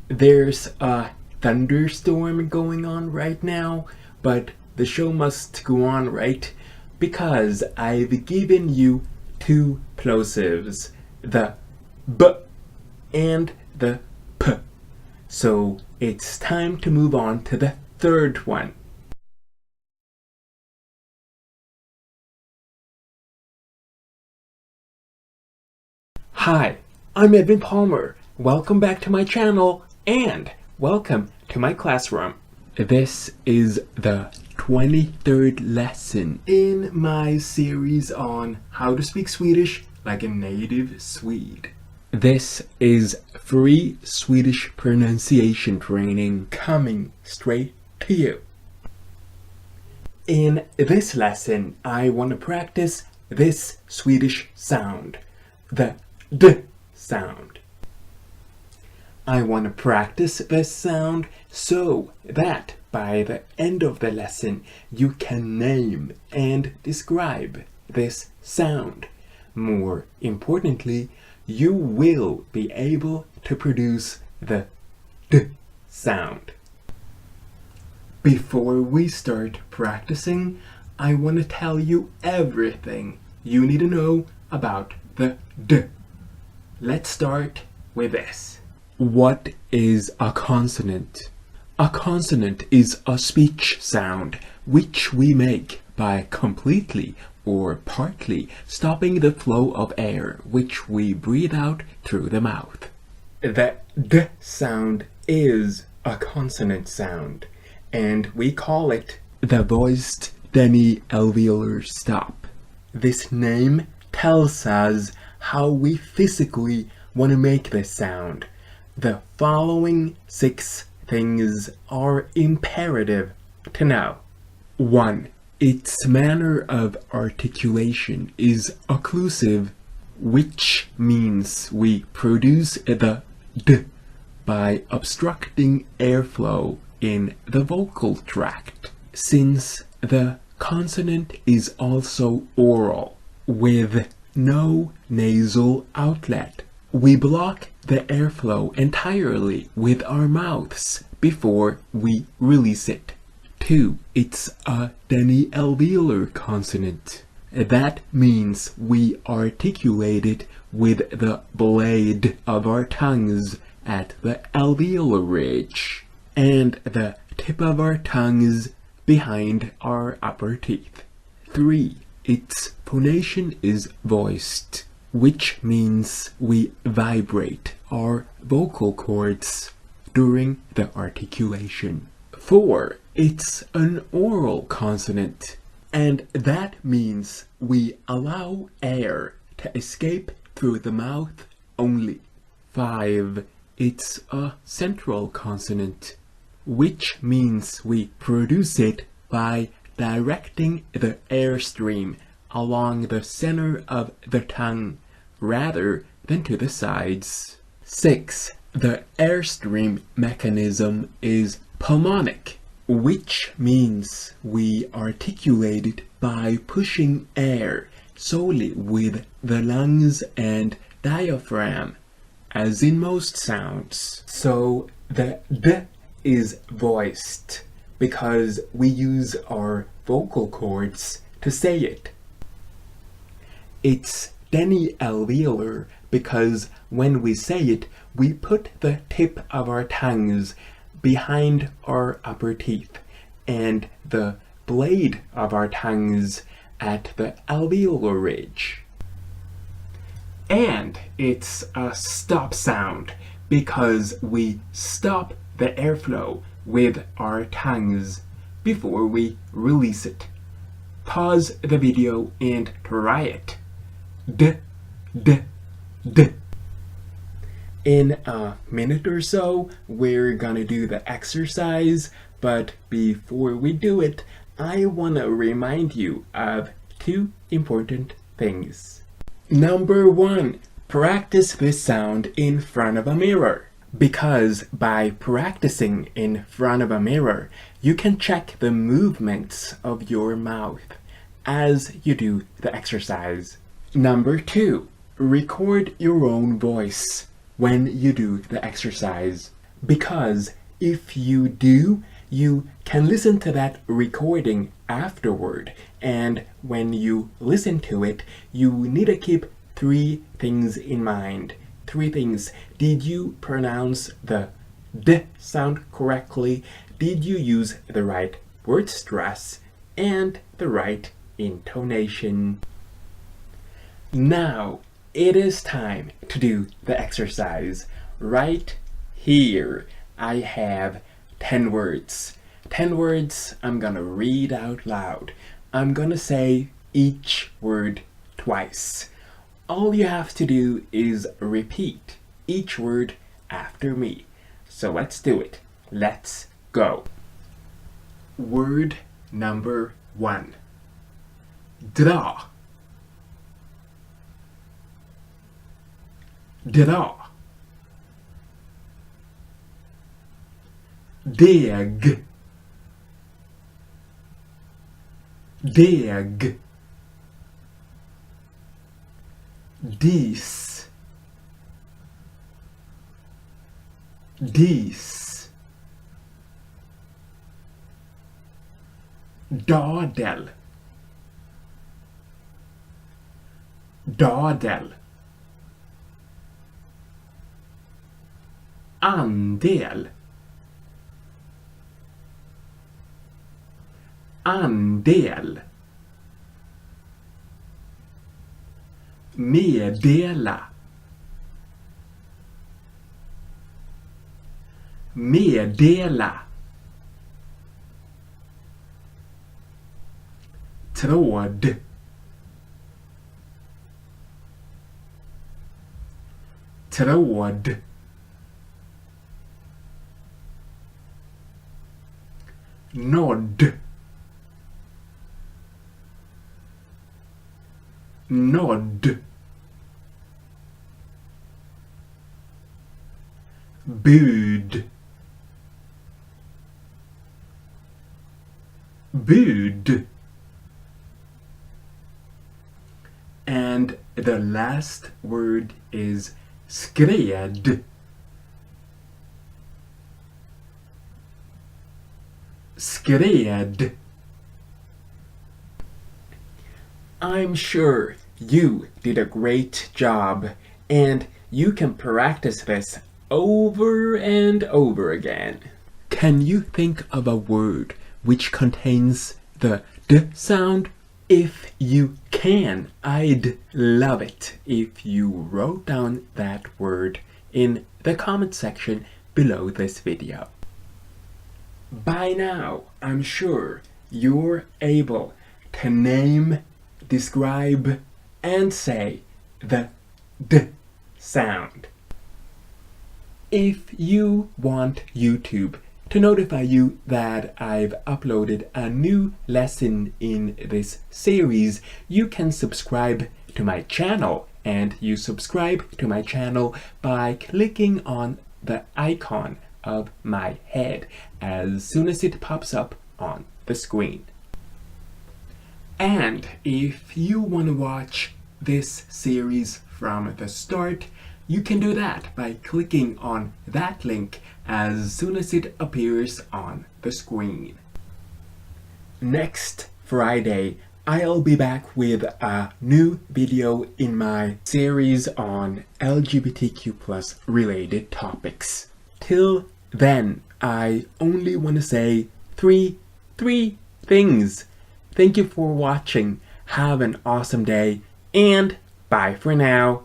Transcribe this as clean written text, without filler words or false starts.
There's a thunderstorm going on right now, but the show must go on, right? Because I've given you two plosives, the b and the p. So it's time to move on to the third one. Hi, I'm Edwin Palmer. Welcome back to my channel and welcome to my classroom. This is the 23rd lesson in my series on how to speak Swedish like a native Swede. This is free Swedish pronunciation training coming straight to you. In this lesson, I want to practice this Swedish sound, the D sound. I want to practice this sound so that by the end of the lesson you can name and describe this sound. More importantly, you will be able to produce the D sound. Before we start practicing, I want to tell you everything you need to know about the D. Let's start with this. What is a consonant? A consonant is a speech sound which we make by completely or partly stopping the flow of air which we breathe out through the mouth. The D sound is a consonant sound, and we call it the voiced Denti-Alveolar stop. This name tells us how we physically want to make this sound. The following 6 things are imperative to know. 1. Its manner of articulation is occlusive, which means we produce the D by obstructing airflow in the vocal tract. Since the consonant is also oral, with no nasal outlet, we block the airflow entirely with our mouths before we release it. 2. It's a Denti-Alveolar consonant. That means we articulate it with the blade of our tongues at the alveolar ridge and the tip of our tongues behind our upper teeth. 3. Its phonation is voiced, which means we vibrate our vocal cords during the articulation. 4. It's an oral consonant, and that means we allow air to escape through the mouth only. 5. It's a central consonant, which means we produce it by directing the airstream along the center of the tongue rather than to the sides. 6. The airstream mechanism is pulmonic, which means we articulate it by pushing air solely with the lungs and diaphragm, as in most sounds. So the D is voiced because we use our vocal cords to say it. It's Denti-Alveolar because when we say it, we put the tip of our tongues behind our upper teeth and the blade of our tongues at the alveolar ridge. And it's a stop sound because we stop the airflow with our tongues before we release it. Pause the video and try it. D, D, D. In a minute or so, we're gonna do the exercise, but before we do it, I wanna remind you of 2 important things. Number 1, practice this sound in front of a mirror. Because by practicing in front of a mirror, you can check the movements of your mouth as you do the exercise. Number 2, record your own voice when you do the exercise. Because if you do, you can listen to that recording afterward, and when you listen to it, you need to keep 3 things in mind. 3 things. Did you pronounce the D sound correctly? Did you use the right word stress and the right intonation? Now, it is time to do the exercise. Right here, I have 10 words. 10 words I'm gonna read out loud. I'm gonna say each word twice. All you have to do is repeat each word after me. So let's do it. Let's go. Word number 1. Dra. Dra. Deg. Deg. Dis. Dis. Dadel. Dadel. Andel. Andel. Meddela. Meddela. Tråd. Tråd. Nodd. Nodd. Bud. Bud. And the last word is skred. Skred. I'm sure you did a great job, and you can practice this over and over again. Can you think of a word which contains the D sound? If you can, I'd love it if you wrote down that word in the comment section below this video. By now, I'm sure you're able to name, describe, and say the D sound. If you want YouTube to notify you that I've uploaded a new lesson in this series, you can subscribe to my channel, and you subscribe to my channel by clicking on the icon of my head as soon as it pops up on the screen. And if you want to watch this series from the start, you can do that by clicking on that link as soon as it appears on the screen. Next Friday, I'll be back with a new video in my series on LGBTQ+ related topics. Till then, I only want to say three things. Thank you for watching. Have an awesome day, and bye for now.